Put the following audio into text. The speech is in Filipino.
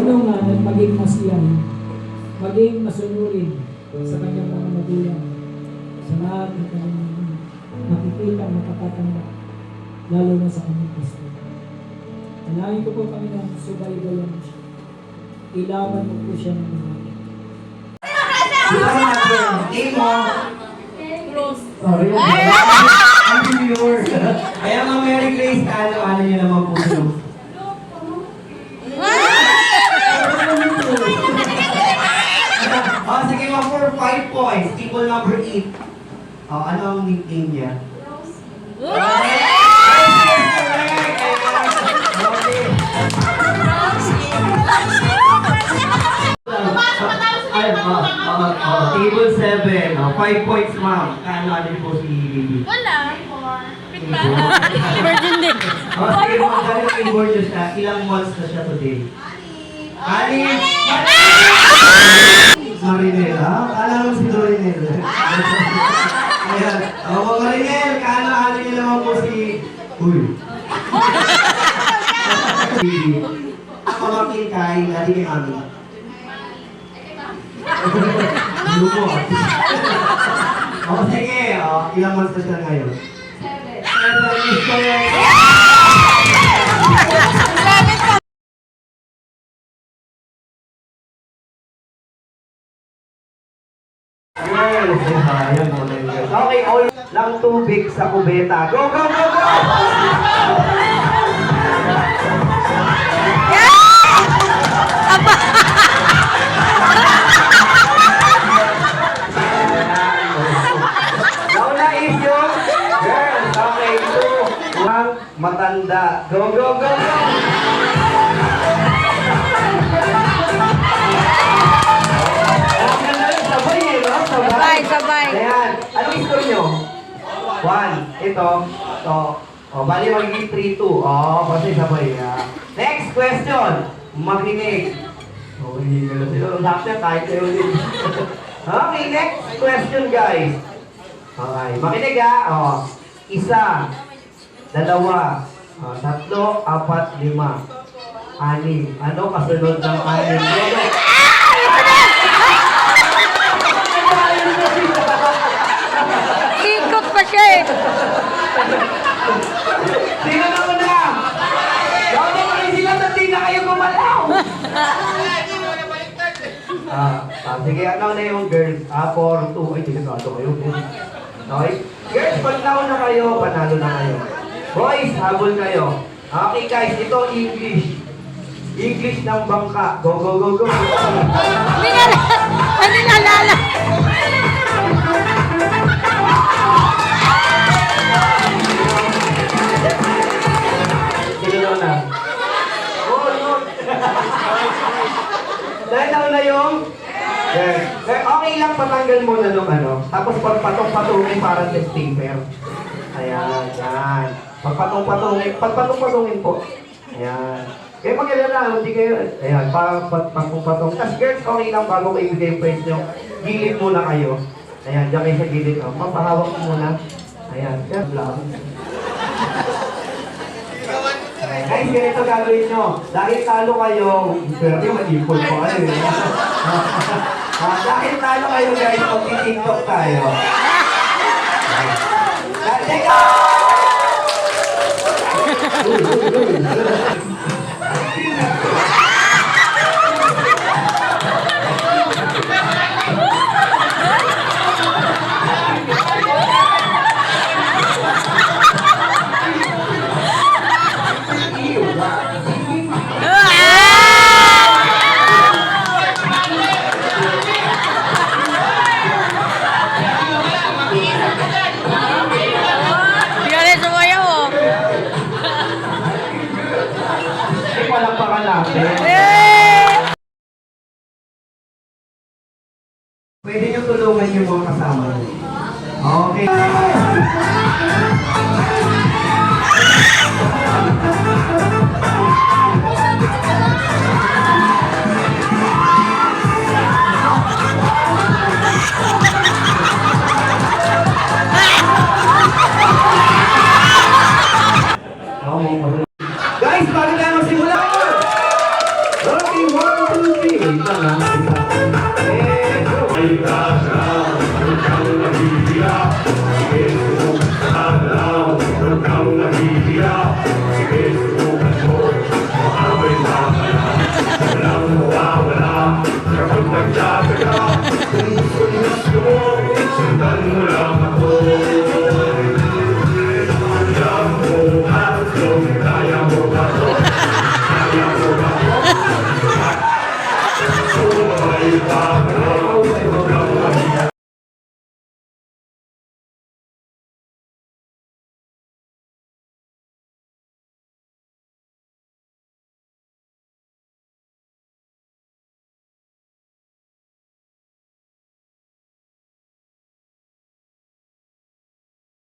karunungan at maging masiyahin, maging masunurin sa kanyang mga magulang, sa lahat ng kanyang nakikita, nakakatanda, lalo na sa kanyang pastor. Nalahin ko po kami ng subaybayan mo siya. Ilaban mo po siya ng mga. Team mo. Sorry. Happy New Year. Kaya mga Mary Grace, ano nyo naman po siya. Sige mga for 5 points. Table number 8. Ano ang nickname niya? Table 7. 5 points, ma'am. Ano po si Bibi? Wala. Virgin din. Sige, magaling keyboard niyo siya. Ilang months na siya today? Ali! Marinel, ha? Kala mo si Marinel. Ayan. Mga Marinel, kaano niyo naman po si... Uy. Pamakin kay Nadi kay Mami. Lumo. Sige. Ilang months na siya ngayon? 7. Okay, all lang tubig sa kubeta. Go, go, go, go! Nauna is yung girls. Okay, 2. Matanda. Go, go, go, go! Sabay. Ayan. Anong score nyo? 1. Ito. Bali magiging 3-2. Kasi sabay. Next question. Makinig. Hindi ka lang sila. Lahat niya kahit kayo din. Okay, next question guys. Okay. Makinig ha. 1, 2, 3, 4, 5, 6. Ano kasunod ng 6? Ikot pa siya eh. Sino na muna? Gawin mo rin sila na di na kayo gumalaw. Sige, ano na yung girls? 4-2. Ay, tinagado kayo. Okay? Girls, pag nauna kayo, panalo na kayo. Boys, habol kayo. Okay guys, ito English. English ng bangka. Go, go, go, go. Ano nalala? Sino na? Dahil na yung... Okay lang, patanggal mo na nung ano. Tapos pagpatong-patungin parang test paper. Ayan, yan. Pagpatong-patungin po. Ayan. Kaya mag-alala, hindi kayo... Ayan, pagpatong-patong. Tapos girls, okay lang bago ko ibigay yung price nyo. Gilid muna kayo. Ayan, dyan kayo sa gilid. Mapahawak mo muna. Ayan, yan lang. Guys, ganito gagawin nyo. Dahil talo kayo, pero yung mag-ipon po kayo. Dahil talo kayo guys, mag-tiktok tayo. Teka! Palakpakan natin. Pwede nyo tulungan yung mga kasama nyo. Okay. Guys, bago tayo magsimula! Okay, 1, wait lang ha.